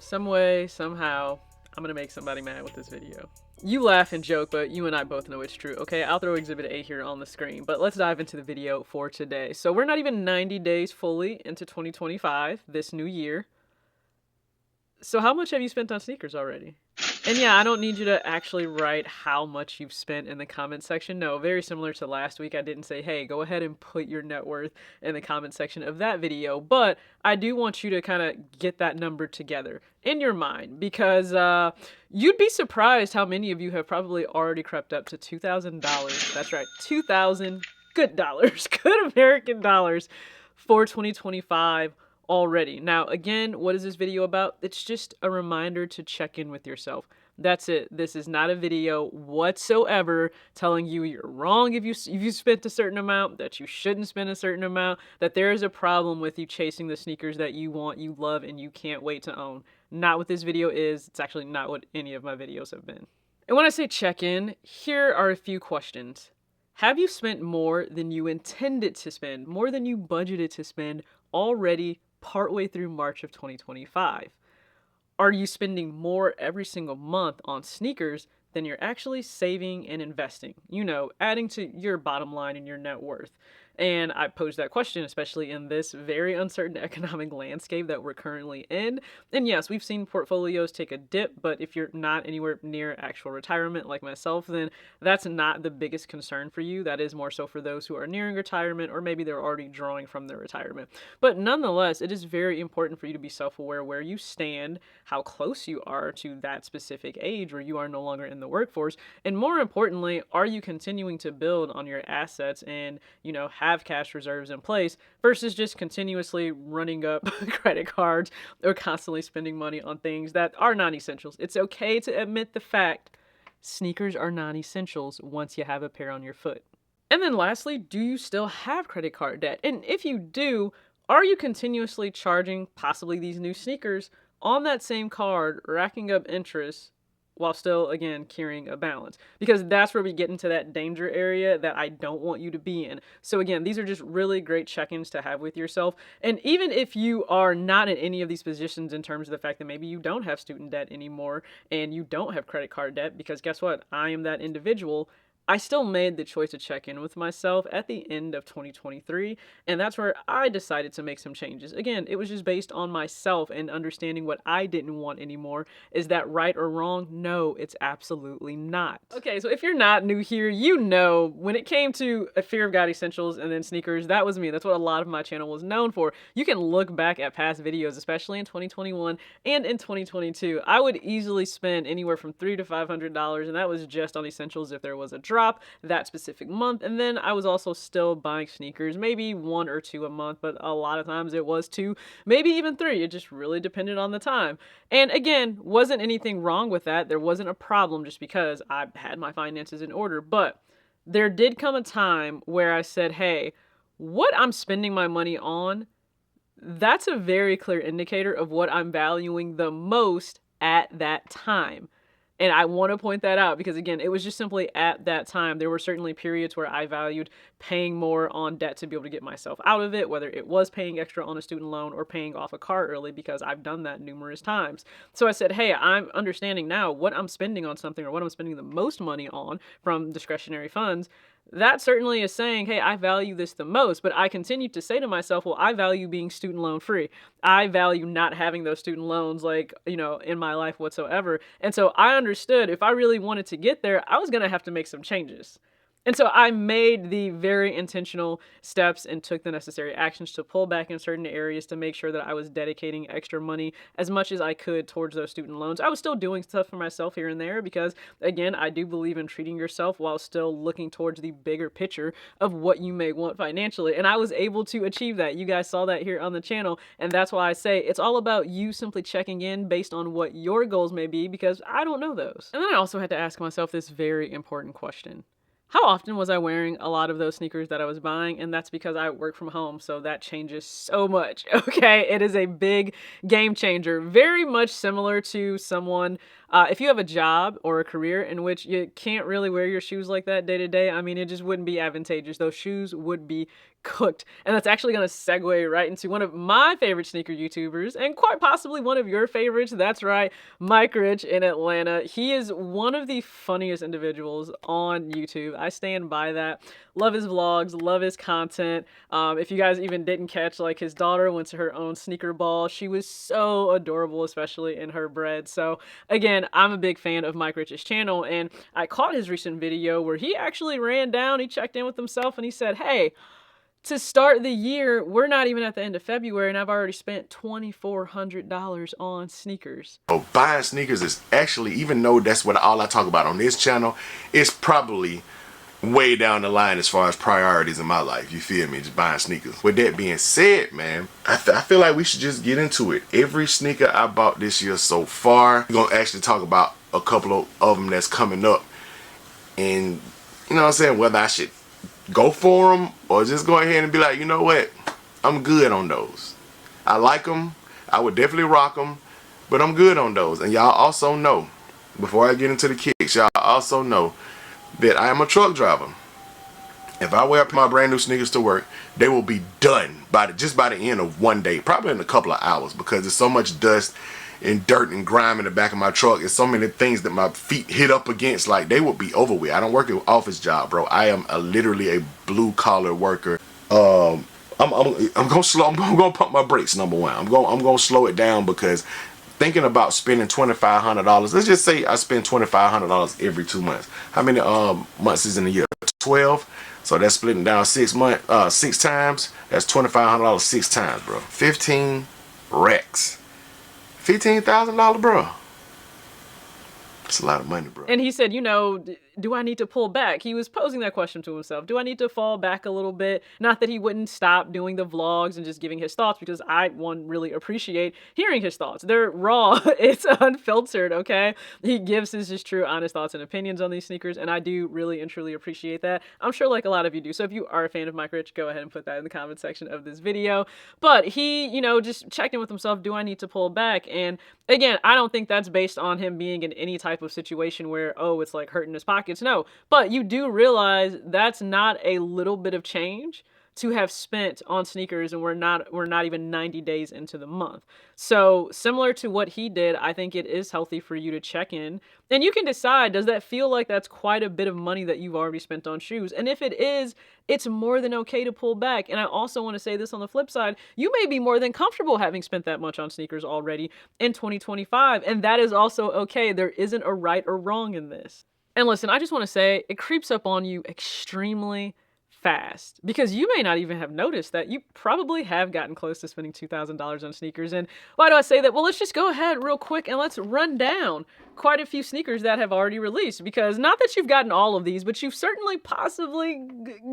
Some way, somehow, I'm gonna make somebody mad with this video. You laugh and joke, but you and I both know it's true, okay? I'll throw Exhibit A here on the screen, but let's dive into the video for today. So we're not even 90 days fully into 2025, this new year. So how much have you spent on sneakers already? And yeah, I don't need you to actually write how much you've spent in the comment section. No, very similar to last week. I didn't say, hey, go ahead and put your net worth in the comment section of that video. But I do want you to kind of get that number together in your mind because you'd be surprised how many of you have probably already crept up to $2,000. That's right, 2,000 good dollars, good American dollars for 2025 already. Now, again, what is this video about? It's just a reminder to check in with yourself. That's it. This is not a video whatsoever telling you you're wrong if you spent a certain amount, that you shouldn't spend a certain amount, that there is a problem with you chasing the sneakers that you want, you love, and you can't wait to own. Not what this video is. It's actually not what any of my videos have been. And when I say check in, here are a few questions. Have you spent more than you intended to spend, more than you budgeted to spend already partway through March of 2025? Are you spending more every single month on sneakers than you're actually saving and investing? You know, adding to your bottom line and your net worth. And I posed that question, especially in this very uncertain economic landscape that we're currently in. And yes, we've seen portfolios take a dip, but if you're not anywhere near actual retirement like myself, then that's not the biggest concern for you. That is more so for those who are nearing retirement, or maybe they're already drawing from their retirement. But nonetheless, it is very important for you to be self-aware where you stand, how close you are to that specific age where you are no longer in the workforce, and more importantly, are you continuing to build on your assets and, have cash reserves in place versus just continuously running up credit cards or constantly spending money on things that are non-essentials. It's okay to admit the fact sneakers are non-essentials once you have a pair on your foot. And then lastly, do you still have credit card debt? And if you do, are you continuously charging possibly these new sneakers on that same card, racking up interest while still, again, carrying a balance? Because that's where we get into that danger area that I don't want you to be in. So again, these are just really great check-ins to have with yourself. And even if you are not in any of these positions in terms of the fact that maybe you don't have student debt anymore and you don't have credit card debt, because guess what? I am that individual. I still made the choice to check in with myself at the end of 2023, and that's where I decided to make some changes. Again, it was just based on myself and understanding what I didn't want anymore. Is that right or wrong? No, it's absolutely not. Okay, so if you're not new here, you know when it came to a Fear of God essentials and then sneakers, that was me. That's what a lot of my channel was known for. You can look back at past videos, especially in 2021 and in 2022. I would easily spend anywhere from $300 to $500, and that was just on essentials if there was a drop that specific month. And then I was also still buying sneakers, maybe 1 or 2 a month, but a lot of times it was 2, maybe even 3. It just really depended on the time. And again, wasn't anything wrong with that. There wasn't a problem just because I had my finances in order. But there did come a time where I said, hey, what I'm spending my money on, that's a very clear indicator of what I'm valuing the most at that time. And I want to point that out because, again, it was just simply at that time. There were certainly periods where I valued paying more on debt to be able to get myself out of it, whether it was paying extra on a student loan or paying off a car early, because I've done that numerous times. So I said, hey, I'm understanding now what I'm spending on something, or what I'm spending the most money on from discretionary funds. That certainly is saying, hey, I value this the most, but I continue to say to myself, well, I value being student loan free. I value not having those student loans, in my life whatsoever. And so I understood if I really wanted to get there, I was going to have to make some changes. And so I made the very intentional steps and took the necessary actions to pull back in certain areas to make sure that I was dedicating extra money as much as I could towards those student loans. I was still doing stuff for myself here and there because, again, I do believe in treating yourself while still looking towards the bigger picture of what you may want financially. And I was able to achieve that. You guys saw that here on the channel. And that's why I say it's all about you simply checking in based on what your goals may be, because I don't know those. And then I also had to ask myself this very important question. How often was I wearing a lot of those sneakers that I was buying? And that's because I work from home, so that changes so much, okay? It is a big game changer. Very much similar to someone, if you have a job or a career in which you can't really wear your shoes like that day to day, I mean, it just wouldn't be advantageous. Those shoes would be cooked. And that's actually going to segue right into one of my favorite sneaker YouTubers, and quite possibly one of your favorites. That's right, Mike Rich in Atlanta. He is one of the funniest individuals on YouTube. I stand by that. Love his vlogs, love his content. If you guys even didn't catch, like, his daughter went to her own sneaker ball. She was so adorable, especially in her bread. So again, I'm a big fan of Mike Rich's channel, and I caught his recent video where he actually ran down, he checked in with himself, and he said, hey, to start the year, we're not even at the end of February, and I've already spent $2,400 on sneakers. So buying sneakers is actually, even though that's what all I talk about on this channel, it's probably way down the line as far as priorities in my life. You feel me? Just buying sneakers. With that being said, man, I feel like we should just get into it. Every sneaker I bought this year so far, we're going to actually talk about a couple of them that's coming up. And, you know what I'm saying, whether I should go for them or just go ahead and be like, you know what, I'm good on those. I like them. I would definitely rock them, but I'm good on those. And y'all also know, before I get into the kicks, y'all also know that I am a truck driver. If I wear my brand new sneakers to work, they will be done just by the end of one day, probably in a couple of hours, because there's so much dust and dirt and grime in the back of my truck. There's so many things that my feet hit up against, like they would be over with. I don't work an office job, bro. I am literally a blue collar worker. I'm gonna pump my brakes. Number one, I'm gonna slow it down, because thinking about spending $2,500. Let's just say I spend $2,500 every 2 months. How many months is in a year? 12. So that's splitting down 6 times. That's $2,500 6 times, bro. 15 racks. $15,000, bro. It's a lot of money, bro. And he said, you know, do I need to pull back? He was posing that question to himself. Do I need to fall back a little bit? Not that he wouldn't stop doing the vlogs and just giving his thoughts, because I, really appreciate hearing his thoughts. They're raw. It's unfiltered, okay? He gives his just true, honest thoughts and opinions on these sneakers, and I do really and truly appreciate that. I'm sure like a lot of you do. So if you are a fan of Mike Rich, go ahead and put that in the comment section of this video. But he, you know, just checked in with himself. Do I need to pull back? And again, I don't think that's based on him being in any type of situation where, oh, it's like hurting his pockets. No, but you do realize that's not a little bit of change to have spent on sneakers, and we're not even 90 days into the month. So similar to what he did, I think it is healthy for you to check in, and you can decide, does that feel like that's quite a bit of money that you've already spent on shoes? And if it is, it's more than okay to pull back. And I also want to say this on the flip side, you may be more than comfortable having spent that much on sneakers already in 2025, and that is also okay. There isn't a right or wrong in this. And listen, I just want to say, it creeps up on you extremely fast, because you may not even have noticed that you probably have gotten close to spending $2,000 on sneakers. And why do I say that? Well, let's just go ahead real quick and let's run down quite a few sneakers that have already released, because not that you've gotten all of these, but you've certainly possibly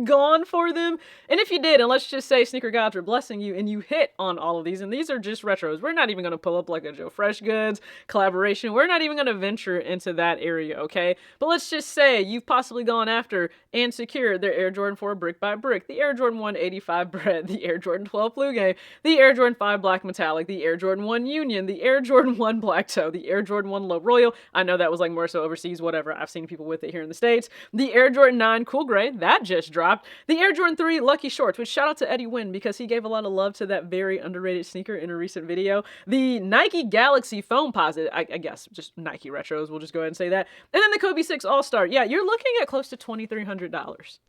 gone for them. And if you did, and let's just say sneaker gods were blessing you and you hit on all of these, and these are just retros. We're not even going to pull up like a Joe Fresh Goods collaboration. We're not even going to venture into that area, okay? But let's just say you've possibly gone after and secured their Air Jordan 4 Brick by Brick, the Air Jordan 1 85 Bread, the Air Jordan 12 Flu Game, the Air Jordan 5 Black Metallic, the Air Jordan 1 Union, the Air Jordan 1 Black Toe, the Air Jordan 1 Low Royal. I know that was like more so overseas, whatever. I've seen people with it here in the States. The Air Jordan 9 Cool Gray, that just dropped. The Air Jordan 3 Lucky Shorts, which shout out to Eddie Wynn, because he gave a lot of love to that very underrated sneaker in a recent video. The Nike Galaxy Foam Posit, I guess just Nike retros, we'll just go ahead and say that. And then the Kobe 6 All-Star. Yeah, you're looking at close to $2,300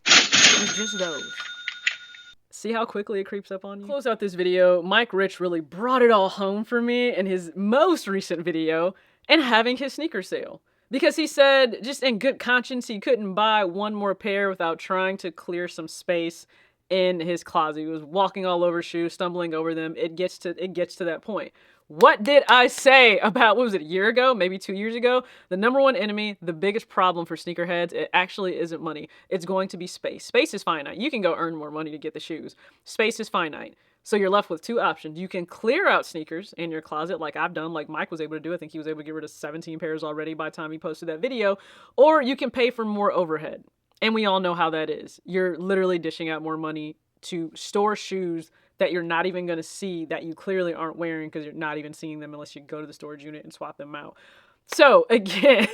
with just those. See how quickly it creeps up on you? Close out this video, Mike Rich really brought it all home for me in his most recent video and having his sneaker sale. Because he said, just in good conscience, he couldn't buy one more pair without trying to clear some space in his closet. He was walking all over shoes, stumbling over them. It gets to that point. What did I say about, what was it, a year ago, maybe 2 years ago? The number one enemy, the biggest problem for sneakerheads, it actually isn't money. It's going to be space. Space is finite. You can go earn more money to get the shoes. Space is finite. So you're left with two options. You can clear out sneakers in your closet like I've done, like Mike was able to do. I think he was able to get rid of 17 pairs already by the time he posted that video. Or you can pay for more overhead. And we all know how that is. You're literally dishing out more money to store shoes that you're not even going to see, that you clearly aren't wearing because you're not even seeing them unless you go to the storage unit and swap them out. So again,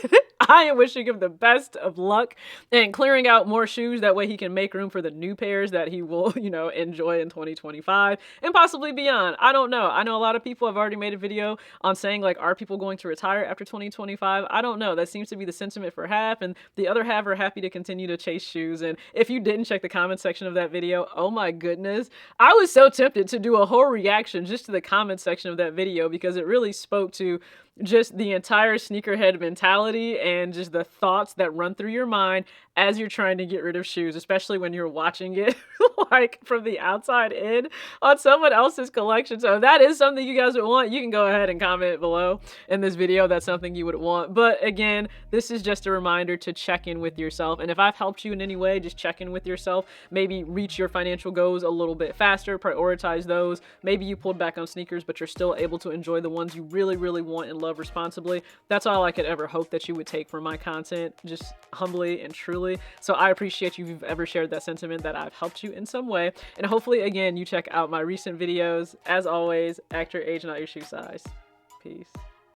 I am wishing him the best of luck and clearing out more shoes. That way he can make room for the new pairs that he will, you know, enjoy in 2025 and possibly beyond. I don't know. I know a lot of people have already made a video on saying, like, are people going to retire after 2025? I don't know. That seems to be the sentiment for half, and the other half are happy to continue to chase shoes. And if you didn't check the comment section of that video, oh my goodness, I was so tempted to do a whole reaction just to the comment section of that video because it really spoke to just the entire sneakerhead mentality and just the thoughts that run through your mind as you're trying to get rid of shoes, especially when you're watching it like from the outside in on someone else's collection. So if that is something you guys would want, you can go ahead and comment below in this video. That's something you would want. But again, this is just a reminder to check in with yourself. And if I've helped you in any way, just check in with yourself. Maybe reach your financial goals a little bit faster, prioritize those. Maybe you pulled back on sneakers, but you're still able to enjoy the ones you really, really want and love responsibly. That's all I could ever hope that you would take from my content, just humbly and truly. So I appreciate you if you've ever shared that sentiment, that I've helped you in some way. And hopefully, again, you check out my recent videos. As always, act your age, not your shoe size. Peace.